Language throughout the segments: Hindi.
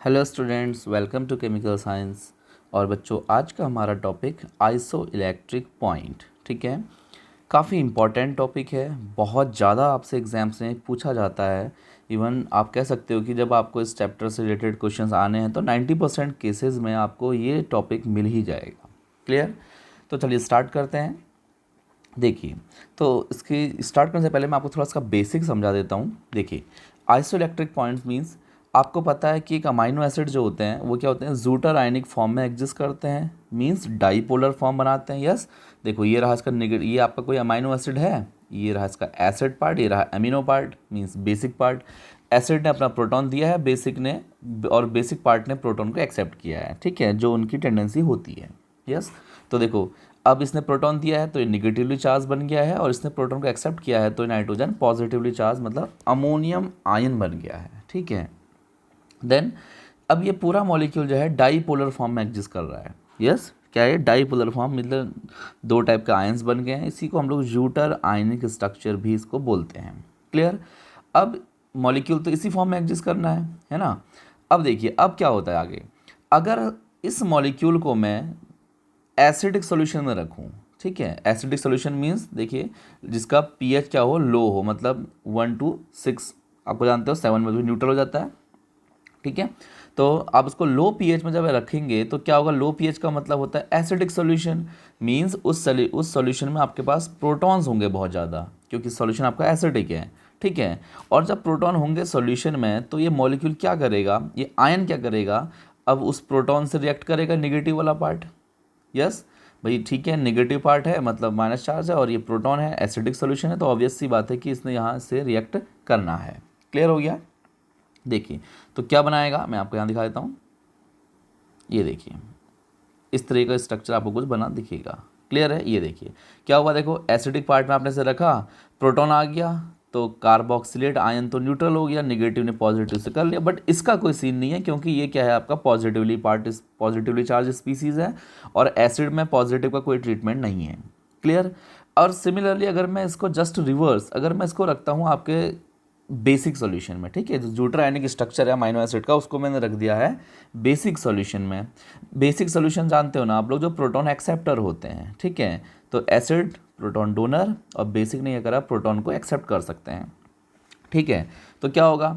Hello students, welcome to chemical science. और बच्चों, आज का हमारा टॉपिक आइसो इलेक्ट्रिक पॉइंट। ठीक है, काफ़ी इम्पॉर्टेंट टॉपिक है। बहुत ज़्यादा आपसे एग्जाम्स में पूछा जाता है। इवन आप कह सकते हो कि जब आपको इस चैप्टर से रिलेटेड क्वेश्चंस आने हैं तो 90% केसेस में आपको ये टॉपिक मिल ही जाएगा। क्लियर? तो चलिए स्टार्ट करते हैं। देखिए, तो इसकी स्टार्ट करने से पहले मैं आपको थोड़ा सा बेसिक समझा देता हूँ। देखिए, आइसोइलेक्ट्रिक पॉइंट्स मींस आपको पता है कि एक अमाइनो एसिड जो होते हैं वो क्या होते हैं, जूटर आयनिक फॉर्म में एग्जिस्ट करते हैं, मींस डाईपोलर फॉर्म बनाते हैं। यस, देखो ये रहा इसका ये आपका कोई अमाइनो एसिड है, ये रहा इसका एसिड पार्ट, ये रहा amino part means basic part. Acid ने अपना प्रोटॉन दिया है बेसिक ने, और बेसिक पार्ट ने प्रोटॉन को एक्सेप्ट किया है। ठीक है, जो उनकी टेंडेंसी होती है। यस, तो देखो अब इसने प्रोटॉन दिया है तो ये निगेटिवली चार्ज बन गया है, और इसने प्रोटॉन को एक्सेप्ट किया है तो ये नाइट्रोजन पॉजिटिवली चार्ज मतलब अमोनियम आयन बन गया है। ठीक है, देन अब ये पूरा मॉलिक्यूल जो है डाईपोलर फॉर्म में एग्जिस्ट कर रहा है। यस, क्या है डाईपोलर फॉर्म, मतलब दो टाइप के आयंस बन गए हैं। इसी को हम लोग ज्यूटर आयनिक स्ट्रक्चर भी इसको बोलते हैं। क्लियर? अब मॉलिक्यूल तो इसी फॉर्म में एग्जिस्ट करना है ना। अब देखिए अब क्या होता है आगे, अगर इस मॉलिक्यूल को मैं एसिडिक सॉल्यूशन में रखूँ। ठीक है, एसिडिक सॉल्यूशन मीन्स देखिए जिसका पीएच क्या हो, लो हो, मतलब 1 to 6, आपको जानते हो 7 में भी न्यूट्रल हो जाता है। ठीक है, तो आप उसको लो पीएच में जब रखेंगे तो क्या होगा, लो पीएच का मतलब होता है एसिडिक सॉल्यूशन। मींस उस सॉल्यूशन में आपके पास प्रोटॉन्स होंगे बहुत ज़्यादा, क्योंकि सॉल्यूशन आपका एसिडिक है। ठीक है, और जब प्रोटॉन होंगे सॉल्यूशन में तो ये मॉलिक्यूल क्या करेगा, ये आयन क्या करेगा, अब उस प्रोटॉन से रिएक्ट करेगा निगेटिव वाला पार्ट। यस भाई, ठीक है, नेगेटिव पार्ट है मतलब माइनस चार्ज है, और ये प्रोटॉन है, एसिडिक सॉल्यूशन है, तो ऑब्वियस सी बात है कि इसने यहाँ से रिएक्ट करना है। क्लियर हो गया? देखिए तो क्या बनाएगा, मैं आपको यहाँ दिखा देता हूँ। ये देखिए इस तरह का स्ट्रक्चर आपको कुछ बना दिखेगा। क्लियर है? ये देखिए क्या हुआ, देखो एसिडिक पार्ट में आपने से रखा, प्रोटॉन आ गया तो कार्बोक्सिलेट आयन तो न्यूट्रल हो गया, निगेटिव ने पॉजिटिव से कर लिया। बट इसका कोई सीन नहीं है, क्योंकि ये क्या है आपका positively part, positively charge species है, और एसिड में पॉजिटिव का कोई ट्रीटमेंट नहीं है। क्लियर? और सिमिलरली अगर मैं इसको जस्ट रिवर्स, अगर मैं इसको रखता हूँ आपके बेसिक सॉल्यूशन में, ठीक है, जो ज्यूटर आयनिक स्ट्रक्चर है अमाइनो एसिड का, उसको मैंने रख दिया है बेसिक सॉल्यूशन में। बेसिक सॉल्यूशन जानते हो ना आप लोग, जो प्रोटॉन एक्सेप्टर होते हैं। ठीक है, तो एसिड प्रोटॉन डोनर, और बेसिक ने यह करा प्रोटॉन को एक्सेप्ट कर सकते हैं। ठीक है, तो क्या होगा,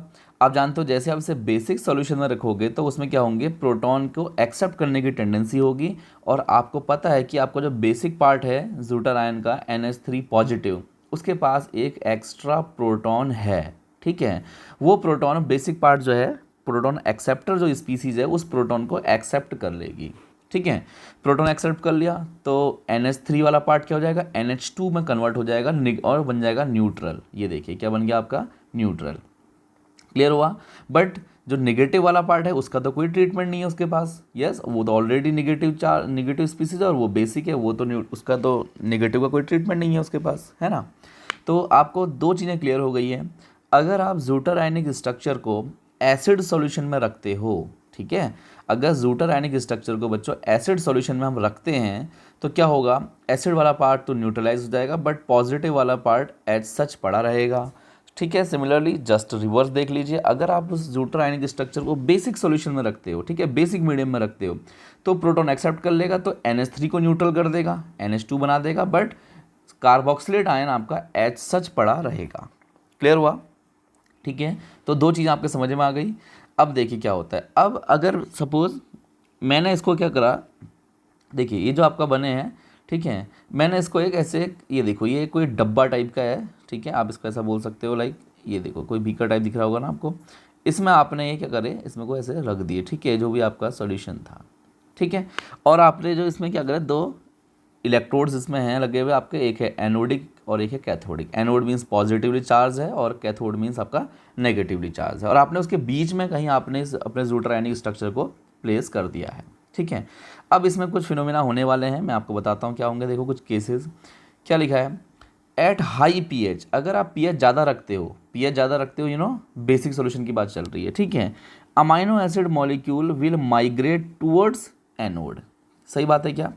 आप जानते हो जैसे आप इसे बेसिक सॉल्यूशन में रखोगे तो उसमें क्या होंगे, प्रोटॉन को एक्सेप्ट करने की टेंडेंसी होगी। और आपको पता है कि आपका जो बेसिक पार्ट है ज्यूटर आयन का NH3 पॉजिटिव, उसके पास एक एक्स्ट्रा प्रोटॉन है। ठीक है, वो प्रोटॉन बेसिक पार्ट जो है, प्रोटॉन एक्सेप्टर जो स्पीसीज है, उस प्रोटॉन को एक्सेप्ट कर लेगी। ठीक है, प्रोटॉन एक्सेप्ट कर लिया तो NH3 वाला पार्ट क्या हो जाएगा, NH2 में कन्वर्ट हो जाएगा और बन जाएगा न्यूट्रल। ये देखिए क्या बन गया आपका, न्यूट्रल। क्लियर हुआ? बट जो नेगेटिव वाला पार्ट है उसका तो कोई ट्रीटमेंट नहीं है उसके पास। यस, वो तो ऑलरेडी निगेटिव स्पीसीज है, और वो बेसिक है, वो तो उसका तो नेगेटिव का कोई ट्रीटमेंट नहीं है उसके पास, है ना। तो आपको दो चीज़ें क्लियर हो गई हैं। अगर आप ज्यूटर आयनिक स्ट्रक्चर को एसिड सॉल्यूशन में रखते हो, ठीक है, अगर ज्यूटर आयनिक स्ट्रक्चर को बच्चों एसिड सॉल्यूशन में हम रखते हैं तो क्या होगा, एसिड वाला पार्ट तो न्यूट्रलाइज हो जाएगा, बट पॉजिटिव वाला पार्ट एज सच पड़ा रहेगा। ठीक है, सिमिलरली जस्ट रिवर्स देख लीजिए, अगर आप उस ज्यूटर आयनिक स्ट्रक्चर को बेसिक सॉल्यूशन में रखते हो, ठीक है, बेसिक मीडियम में रखते हो, तो प्रोटॉन एक्सेप्ट कर लेगा तो NH3 को न्यूट्रल कर देगा, NH2 बना देगा, बट कार्बोक्सिलेट आयन आपका एच सच पड़ा रहेगा। क्लियर हुआ? ठीक है, तो दो चीज़ें आपके समझ में आ गई। अब देखिए क्या होता है, अब अगर सपोज मैंने इसको क्या करा, देखिए ये जो आपका बने हैं, ठीक है, मैंने इसको एक ऐसे, ये देखो ये कोई डब्बा टाइप का है, ठीक है, आप इसको ऐसा बोल सकते हो, लाइक ये देखो कोई बीकर टाइप दिख रहा होगा ना आपको, इसमें आपने ये क्या करे, इसमें को ऐसे रख दिए, ठीक है, जो भी आपका सॉल्यूशन था। ठीक है, और आपने जो इसमें क्या करे, दो इलेक्ट्रोड्स इसमें हैं लगे हुए आपके, एक है एनोडिक और एक है cathodic. Anode means positively charge है, और कैथोड मीन्स आपका नेगेटिवली चार्ज है, और आपने उसके बीच में कहीं आपने अपने ज्यूटर आयनिक स्ट्रक्चर को प्लेस कर दिया है। ठीक है, अब इसमें कुछ फिनोमेना होने वाले हैं, मैं आपको बताता हूँ क्या होंगे। देखो कुछ केसेस, क्या लिखा है, एट हाई पीएच, अगर आप पीएच ज़्यादा रखते हो, पीएच ज़्यादा रखते हो, बेसिक सोल्यूशन की बात चल रही है, ठीक है, amino acid molecule will migrate towards anode. सही बात है क्या?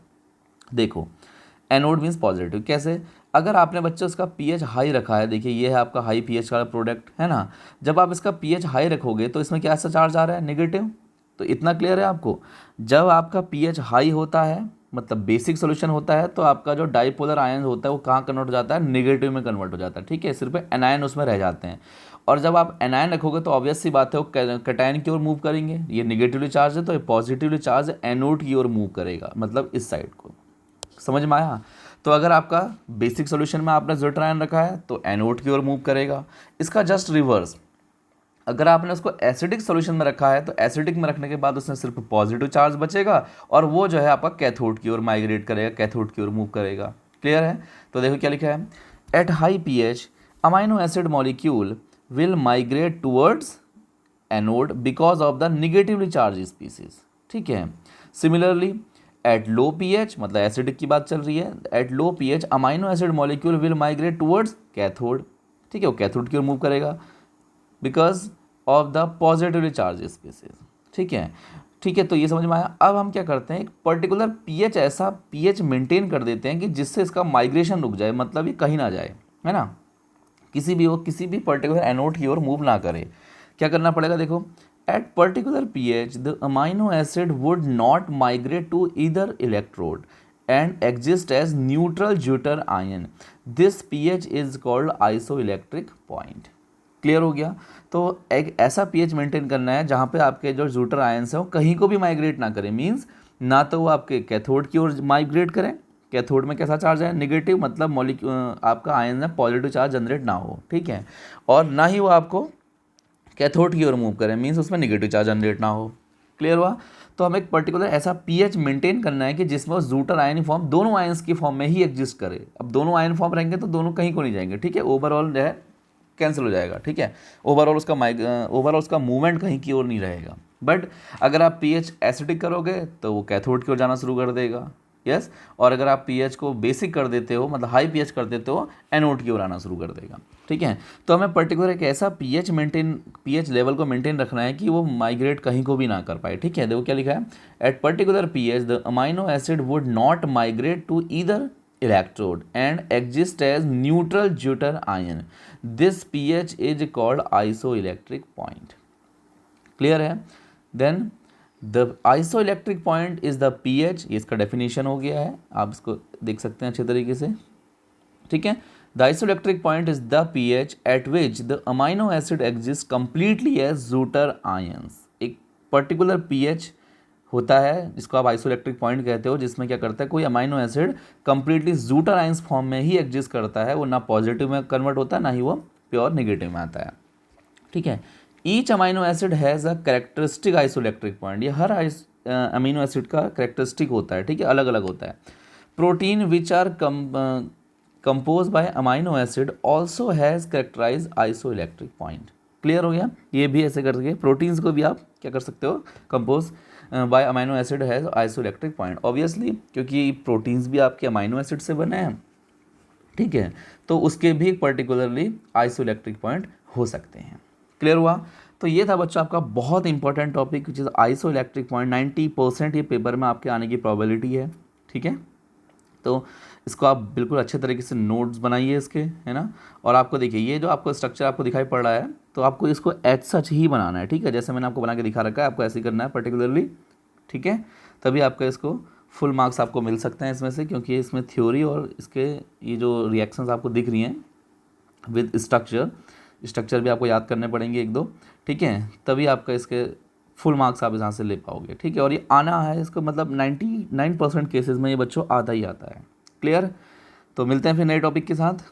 देखो एनोड मीन्स पॉजिटिव, कैसे, अगर आपने बच्चे उसका पीएच हाई रखा है, देखिए ये है आपका हाई पीएच का प्रोडक्ट, है ना, जब आप इसका पीएच हाई रखोगे तो इसमें क्या ऐसा चार्ज आ रहा है, नेगेटिव, तो इतना क्लियर है आपको। जब आपका पीएच हाई होता है मतलब बेसिक सोल्यूशन होता है तो आपका जो डाइपोलर आयन होता है वो कहाँ कन्वर्ट हो जाता है, निगेटिव में कन्वर्ट हो जाता है, ठीक है, सिर्फ एनायन उसमें रह जाते हैं। और जब आप एनायन रखोगे तो ऑब्वियस सी बात है वो कैटायन की ओर मूव करेंगे, ये निगेटिवली चार्ज है तो ये पॉजिटिवली चार्ज एनोड की ओर मूव करेगा, मतलब इस साइड को। समझ में आया। तो अगर आपका बेसिक सोल्यूशन में आपने ज़्विटर आयन रखा है तो एनोड की ओर मूव करेगा। इसका जस्ट रिवर्स, अगर आपने उसको एसिडिक सॉल्यूशन में रखा है तो एसिडिक में रखने के बाद उसमें सिर्फ पॉजिटिव चार्ज बचेगा और वो जो है आपका कैथोड की ओर माइग्रेट करेगा, कैथोड की ओर मूव करेगा। क्लियर है। तो देखो क्या लिखा है, at high pH amino acid molecule will migrate towards anode because of the negatively charge species. ठीक है। सिमिलरली एट लो पीएच, मतलब एसिडिक की बात चल रही है, at low pH amino acid molecule will migrate towards cathode. ठीक है, वो कैथोड की ओर मूव करेगा because of the positively charge species. ठीक है, ठीक है। तो ये समझ में आया। अब हम क्या करते हैं, एक पर्टिकुलर पीएच, ऐसा पीएच मेंटेन कर देते हैं कि जिससे इसका माइग्रेशन रुक जाए, मतलब ये कहीं ना जाए, है ना, किसी भी पर्टिकुलर एनोड की ओर मूव ना करे। क्या करना पड़ेगा, देखो, at particular pH the amino acid would not migrate to either electrode and exist as neutral zwitterion. This pH is called isoelectric point. Clear हो गया। तो एक ऐसा पीएच मेंटेन करना है जहाँ पे आपके जो ज्यूटर आयंस हैं वो कहीं को भी माइग्रेट ना करें, मींस ना तो वो आपके कैथोड की ओर माइग्रेट करें, कैथोड में कैसा चार्ज है, नेगेटिव, मतलब मॉलिक्यूल आपका आयन है पॉजिटिव चार्ज जनरेट ना हो, ठीक है, और ना ही वो आपको कैथोड की ओर मूव करें, मींस उसमें नेगेटिव चार्ज जनरेट ना हो। क्लियर हुआ। तो हमें एक पर्टिकुलर ऐसा पीएच मेंटेन करना है कि जिसमें वो ज्यूटर आयन फॉर्म दोनों आयंस की फॉर्म में ही एग्जिस्ट करे। अब दोनों आयन फॉर्म रहेंगे तो दोनों कहीं को नहीं जाएंगे, ठीक है, ओवरऑल जो है कैंसिल हो जाएगा, ठीक है, ओवरऑल उसका मूवमेंट कहीं की ओर नहीं रहेगा। बट अगर आप पीएच एसिडिक करोगे तो वो कैथोड की ओर जाना शुरू कर देगा, यस, और अगर आप पीएच को बेसिक कर देते हो, मतलब हाई पीएच कर देते हो, एनोड की ओर आना शुरू कर देगा। ठीक है। तो हमें पर्टिकुलर एक ऐसा पीएच लेवल को मेंटेन रखना है कि वो माइग्रेट कहीं को भी ना कर पाए। ठीक है, देखो क्या लिखा है, at particular pH the amino acid would not migrate to either electrode and exist as neutral deuter ion. This pH is called isoelectric point. Clear है। Then the isoelectric point is the pH, ये इसका definition हो गया है, आप इसको देख सकते हैं अच्छे तरीके से। ठीक है, the isoelectric point is the pH at which the amino acid exists completely as Zuter ions। एक particular pH होता है जिसको आप आइसोइलेक्ट्रिक पॉइंट कहते हो, जिसमें क्या करता है, कोई amino acid completely zwitterions form में ही एग्जिस्ट करता है, वो ना पॉजिटिव में कन्वर्ट होता है ना ही वो प्योर नेगेटिव में आता है। ठीक है, each amino acid has a characteristic isoelectric point. ये हर अमीनो एसिड का कैरेक्टरिस्टिक होता है, ठीक है, अलग अलग होता है। Protein which are compose by amino acid also has characterise isoelectric point. Clear हो गया। ये भी ऐसे करके प्रोटीन्स को भी आप क्या कर सकते हो, compose by amino acid has isoelectric point, obviously क्योंकि प्रोटीन्स भी आपके अमाइनो एसिड से बने हैं, ठीक है, तो उसके भी पर्टिकुलरली आइसोइलेक्ट्रिक पॉइंट हो सकते हैं। क्लियर हुआ। तो ये था बच्चों आपका बहुत important topic which is isoelectric point. 90% ये पेपर में आपके आने की प्रोबेबिलिटी है, ठीक है। तो इसको आप बिल्कुल अच्छे तरीके से नोट्स बनाइए इसके, है ना, और आपको देखिए ये जो आपको स्ट्रक्चर आपको दिखाई पड़ रहा है तो आपको इसको एज सच ही बनाना है, ठीक है, जैसे मैंने आपको बना के दिखा रखा है, आपको ऐसे ही करना है पर्टिकुलरली, ठीक है, तभी आपका इसको फुल मार्क्स आपको मिल सकते हैं इसमें से, क्योंकि इसमें थ्योरी और इसके ये जो रिएक्शंस आपको दिख रही हैं विद स्ट्रक्चर भी आपको याद करने पड़ेंगे एक दो, ठीक है, तभी आपका इसके फुल मार्क्स आप यहाँ से ले पाओगे, ठीक है, और ये आना है इसको, मतलब 99% केसेस में ये बच्चों आता ही आता है। क्लियर। तो मिलते हैं फिर नए टॉपिक के साथ।